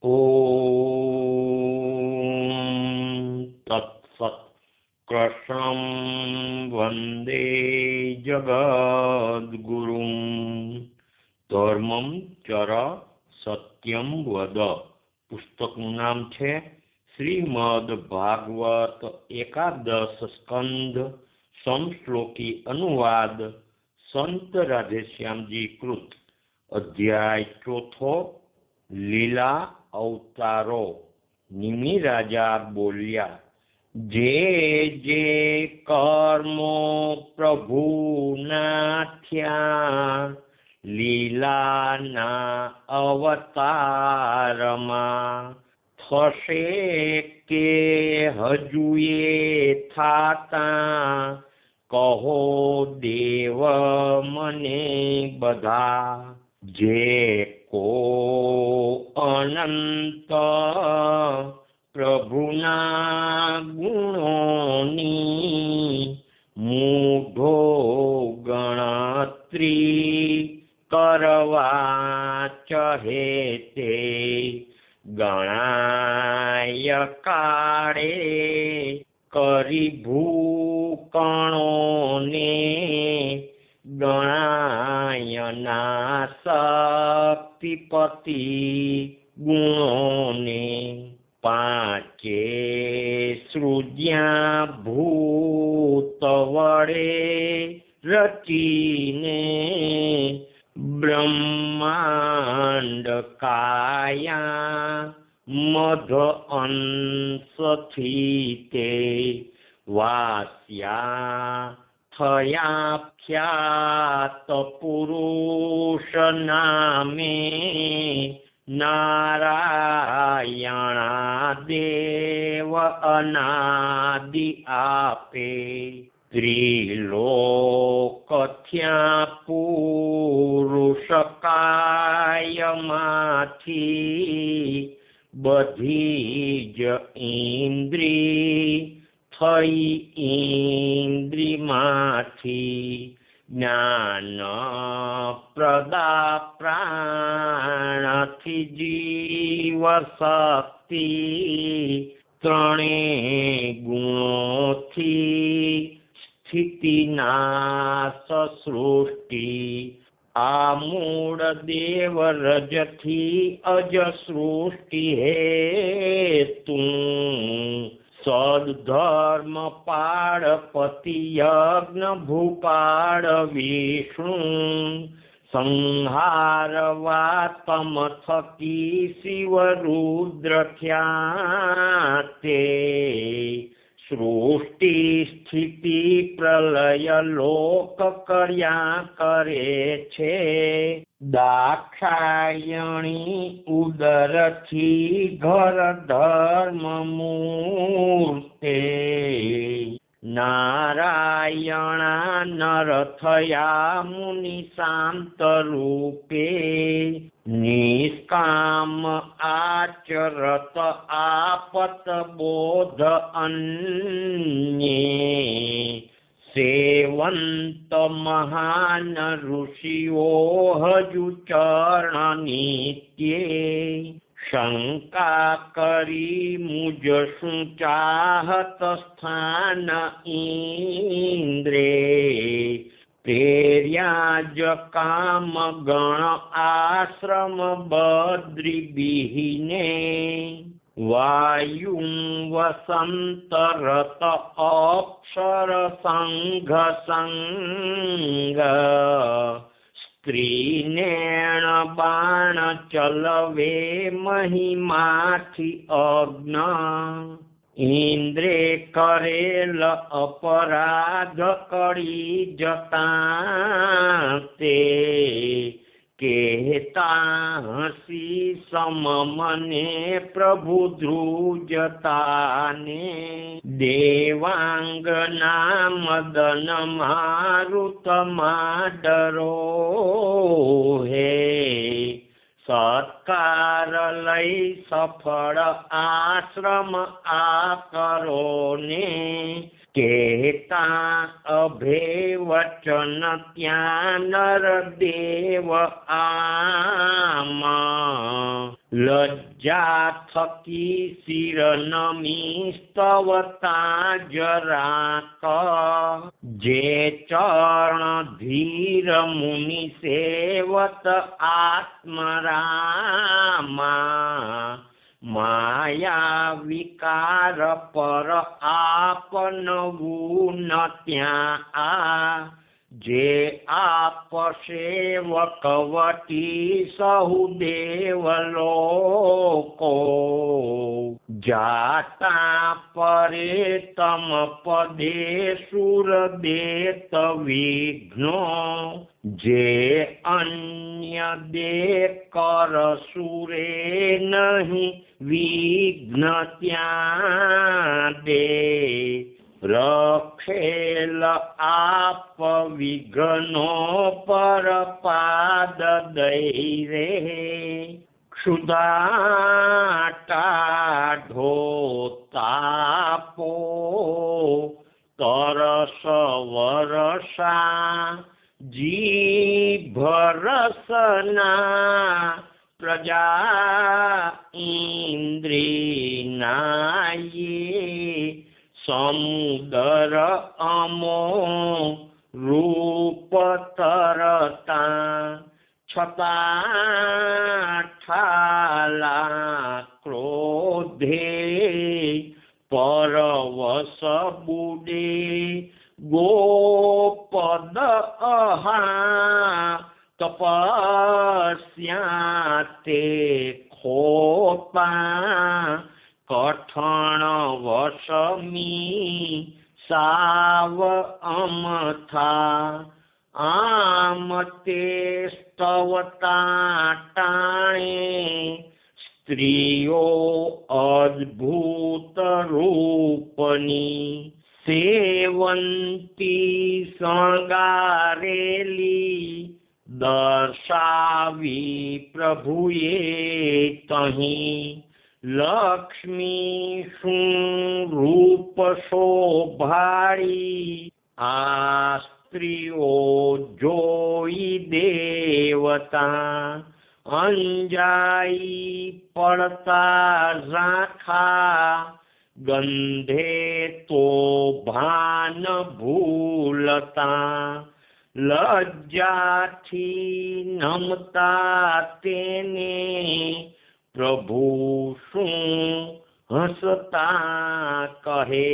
ॐ तत्सत्। कृष्णं वन्दे जगद्गुरुं धर्मं चर सत्यं वद। पुस्तकનું નામ છે શ્રીમદ ભાગવત એકાદશ સ્કંધ સમશ્લોકી અનુવાદ સંત રાધેશ્યામજી કૃત। અધ્યાય ચોથો લીલા અવતારો। નિમિ રાજા બોલ્યા, જે જે કર્મો પ્રભુના થયા, લીલાના અવતારમાં થશે કે હજુએ થાતા, કહો દેવ મને બધા। જે કો અનંત પ્રભુના ગુણોની, મૂઢો ગણતરી કરવા ચહે તે, ગણાય કાળે કરી ભૂકણોને, ગણાયના શક્તિપતિ ગુણોને। પાંચે સૃજ્યા ભૂત વડે રચીને, બ્રહ્માંડ કાયા મધ અંશથી તે, વાસ્યા થયા ખ્યાત પુરુષ નામે, નારાયણા દેવ અનાદિ આપે। ત્રિલોક થયા પુરુષ કાયમાંથી, બધી જ ઇન્દ્રિય થઈ ઇન્દ્રિયમાંથી, જ્ઞાન પ્રદા પ્રાણથી જીવ શક્તિ, ત્રણે ગુણોથી સ્થિતિ નાશ સૃષ્ટિ। આ મૂળ દેવ રજથી અજ સૃષ્ટિ હેતું, સદધર્મ પાળ પતિ યજ્ઞ ભૂપાળ વિષ્ણુ, સંહારવા તમ થકી શિવ રુદ્ર થયા તે, સૃષ્ટિ સ્થિતિ પ્રલય લોક કર્યા કરે છે। દાક્ષાયણી ઉદરથી ઘર ધર્મ મૂર્તે, નારાયણા નર થયા મુનિ શાંત રૂપે, નિષ્કામ આચરત આપત બોધ અન્યે, સેવંત મહાન ઋષિઓ હજુ ચરણ નિત્યે, શંકા કરી મુજ શું ચાહત સ્થાન ઇન્દ્રે, પ્રેર્યા જ કામ ગણ આશ્રમ બદ્રી બિહીને, વાયુ વસંત રત અક્ષર સંઘ સંગ, સ્ત્રીનેણ બાણ ચલવે મહિમાથી અગ્ન, ઇન્દ્રે કરેલ અપરાધ કરી જતા તે, કહેતા હસી સમ મને પ્રભુ ધ્રુજતાને, દેવાંગના મદન મારુત ડરો હે, સત્કાર લઈ સફળ આશ્રમ આ કરો ને, કહેતા અભે વચન ત્યાં નરદેવ આમાં લજ્જા થકી શિર નમી સ્તવતા જરાક જે ચરણ ધીર મુનિ સેવત આત્મરામા માયા વિકાર પર આપન ગુણ ત્યાં આ જે આપ સેવક વટી સહુ દેવ લોકો જાતા પરે તમ પદે સુર દેત વિઘ્નો જે અન્ય દે કર સુરે નહીં વિઘ્ન ત્યાં દે રખેલ આપ વિઘ્નો પર પાદ દઈ રે ક્ષુધાટાઢો તાપો તરસ વરસા જીભ રસના પ્રજા ઇન્દ્રિ નાયે સમુદર અમો રૂપ તરતા છતાં ઠાલા ક્રોધે પરવશ બુડે ગોપદ અહા તપસ્યા તે ખોપા કઠણ વશમી સાવ અમથા આમ તે સ્તવતા ટાણે સ્ત્રીઓ અદ્ભુત રૂપની સેવંતી શણગારેલી દર્શાવી પ્રભુએ તહીં લક્ષ્મી શું રૂપ શોભાળી આ સ્ત્રીઓ જોઈ દેવતા અંજાઈ પડતા ઝાંખા ગંધે તો ભાન ભૂલતા લજ્જાથી નમતા તેને પ્રભુ શું હસતા કહે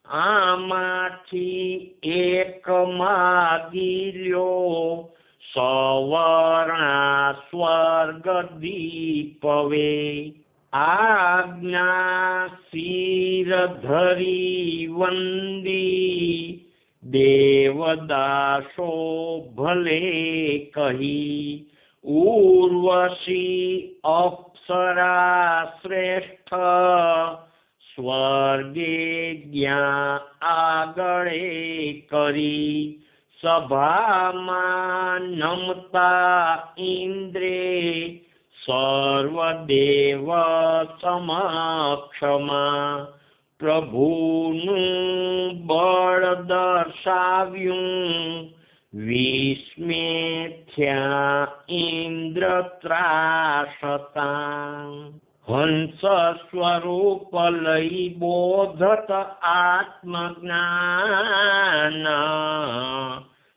આમાંથી એક માગી લ્યો સવર્ણા સ્વર્ગ દીપવે આજ્ઞા શિર ધરી વંદી દેવદાસો ભલે કહી ઉર્વશી અપ્સરા શ્રેષ્ઠ સ્વર્ગે જ્ઞા આગળે કરી સભામાં નમતા ઇન્દ્રે સર્વદેવ સમક્ષમાં પ્રભુનું બળ દર્શાવ્યું વિસ્મે થયા ઇન્દ્ર ત્રાસતા હંસ સ્વરૂપ લઈ બોધત આત્મજ્ઞાન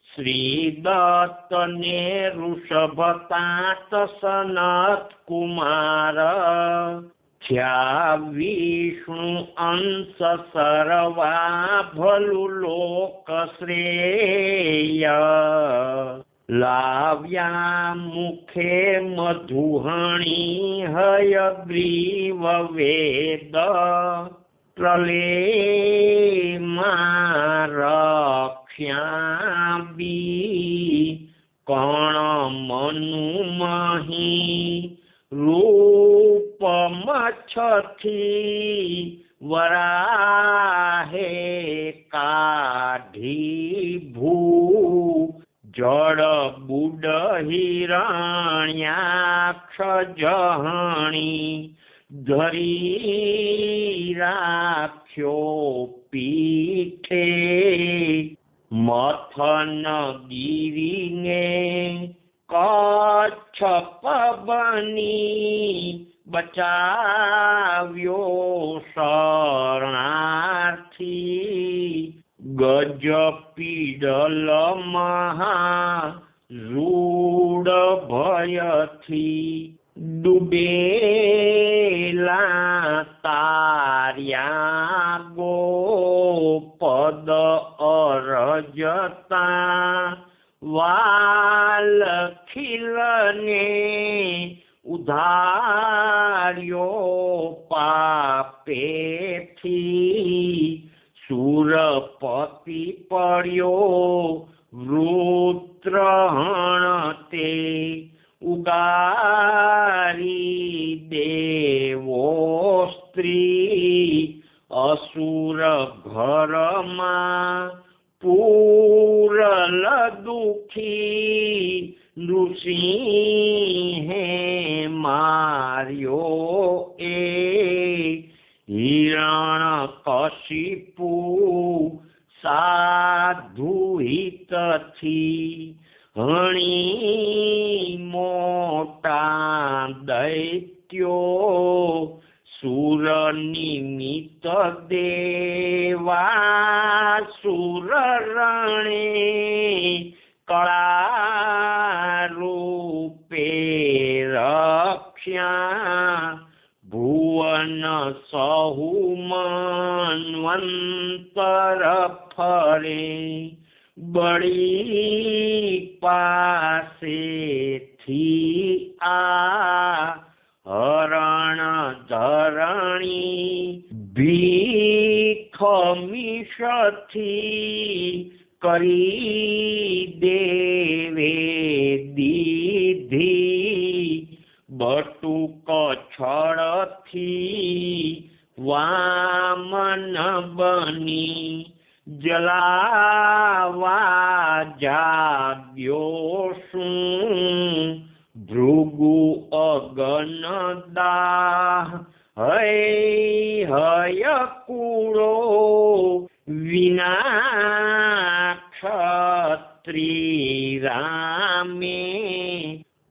શ્રી દત્ત ને ઋષભતાત સનત કુમાર થયા વિષ્ણુ અંશ સર્વા ભલુ લોક શ્રેય લાવ્યા મુખે મધુહણી હયગ્રીવ વેદ પ્રલેમાં રક્ષ્યા બી કણ મનુ મહી રૂપ મચ્છથી વરાહે કાઢી ભૂ જળ બુડ હિરણ્યાક્ષ જહણી ધરી રાખ્યો પીઠે મથન ગીરીને કચ્છપ બની બચાવ્યો શરણાર્થી ગજ પીડલ મહારૂઢ ભયથી ડૂબેલા તાર્યા ગોપદ અરજતા વાલ ખીલને ઉધાર્યો પાપેથી સુરપતિ પડ્યો વૃત્રહણ તે ઉગારી દેવો સ્ત્રી અસુર ઘરમાં પૂરલ દુખી નૃસિંહે માર્યો એ હિરણ્યકશિપુ સાધુ હિતથી હણી મોટા દૈત્યો સુર નિમિત્ત દેવા સુર રણે કળા રૂપે રક્ષ્યા ભુવન સહુ મન્વંતર ફરે બળી પાસેથી આ હરણ ધરણી ભીખ મિશથી કરી દેવે દીધી બટુક છળથી વામન બની જલાવા જાગ્યો શું ભૃગુ અગન દાહ હય કુળો વિના ક્ષત્રિ રામે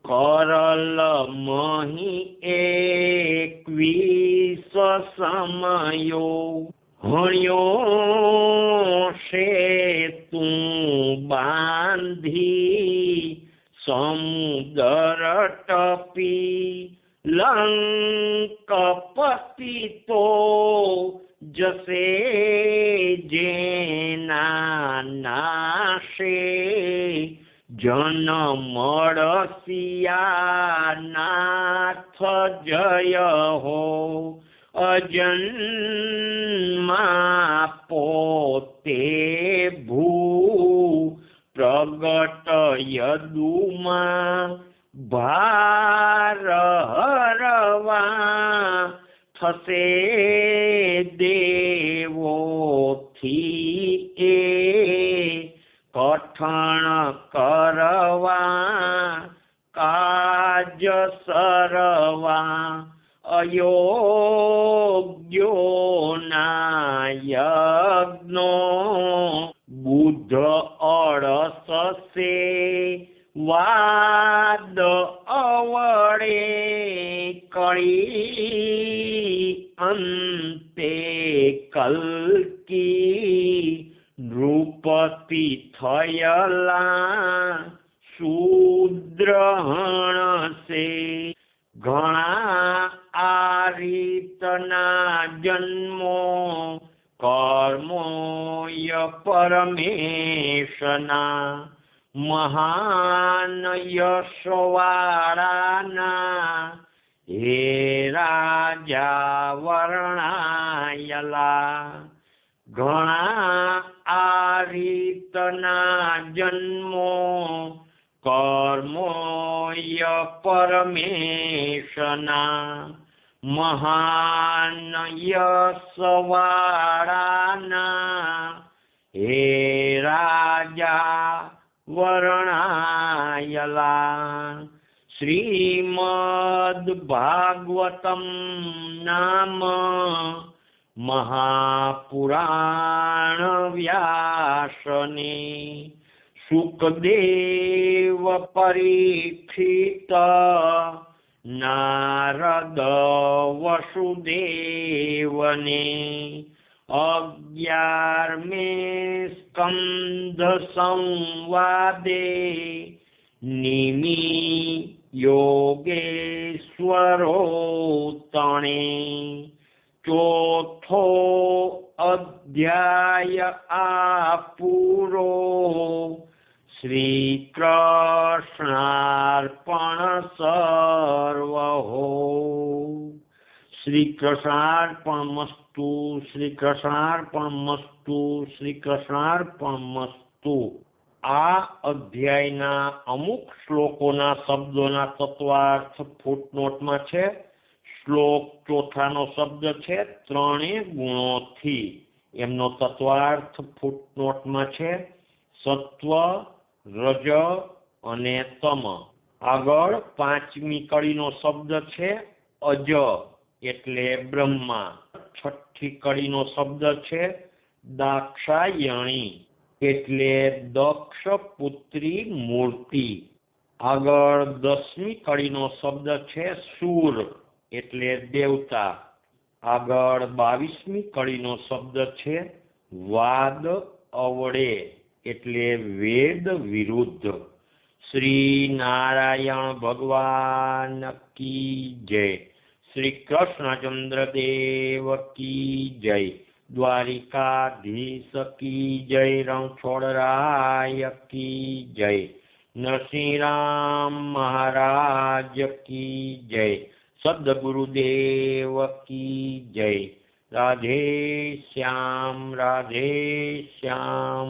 કરલ મહી 21 સમયો હણ્યો સેતું બાંધી સમુદર ટપી લંકપતિ તો જસે જેના નાશે જન મળસિયાનાથ જય હો અજન્મા પોતે ભૂ પ્રગટ યદુમાં ભાર હરવા થશે દેવોથી એ કઠણ કરવા કાજ સરવા અયોગ્યોના યજ્ઞો બુદ્ધ અળસસે વાદ અવળે કળી અંતે કલ્કી નૃપતિ થયલા શૂદ્રહણસે ઘણા આ રીતના જન્મો કર્મોય પરમેશના મહાન યશવાળાના હે રાજા વર્ણાયલા ઘણા આ રીતના જન્મો કર્મોય પરમેશના મહાન યશવાળાના હે રાજા વર્ણાયલા શ્રીમદ ભાગવતમ નામ મહાપુરાણ વ્યાસને સુખદેવ પરીક્ષિત નારદ વસુદેવને 11મે સ્કંદ સંવાદે નિમિ યોગેશ્વરો તણે ચોથો અધ્યાય આ પૂરો શ્રી કૃષ્ણાર્પણ સર્વહો શ્રી કૃષ્ણાર્પણમસ્તુ શ્રી કૃષ્ણાર્પણમસ્તુ શ્રી કૃષ્ણાર્પણમસ્તુ આ અધ્યાયના અમુક શ્લોકોના શબ્દોના તત્વાર્થ ફૂટનોટમાં છે. શ્લોક ચોથાનો શબ્દ છે ત્રણે ગુણોથી, એમનો તત્વાર્થ ફૂટનોટમાં છે. સત્વ, રજ અને તમ. આગળ પાંચમી કડીનો શબ્દ છે અજ એટલે બ્રહ્મા. છઠ્ઠી કડીનો શબ્દ છે દાક્ષાયણી એટલે દક્ષ પુત્રી મૂર્તિ. આગળ 10મી કડીનો શબ્દ છે સૂર એટલે દેવતા. આગળ 22મી કડીનો શબ્દ છે વાદ અવળે એટલે વેદ વિરુદ્ધ. શ્રી નારાયણ ભગવાન કી જય. શ્રી કૃષ્ણચંદ્ર દેવ કી જય. દ્વારિકાધીશ કી જય. રણછોડરાય કી જય. નરસિંહરામ મહારાજ કી જય. સદગુરુદેવ કી જય. રાધે શ્યામ રાધે શ્યામ.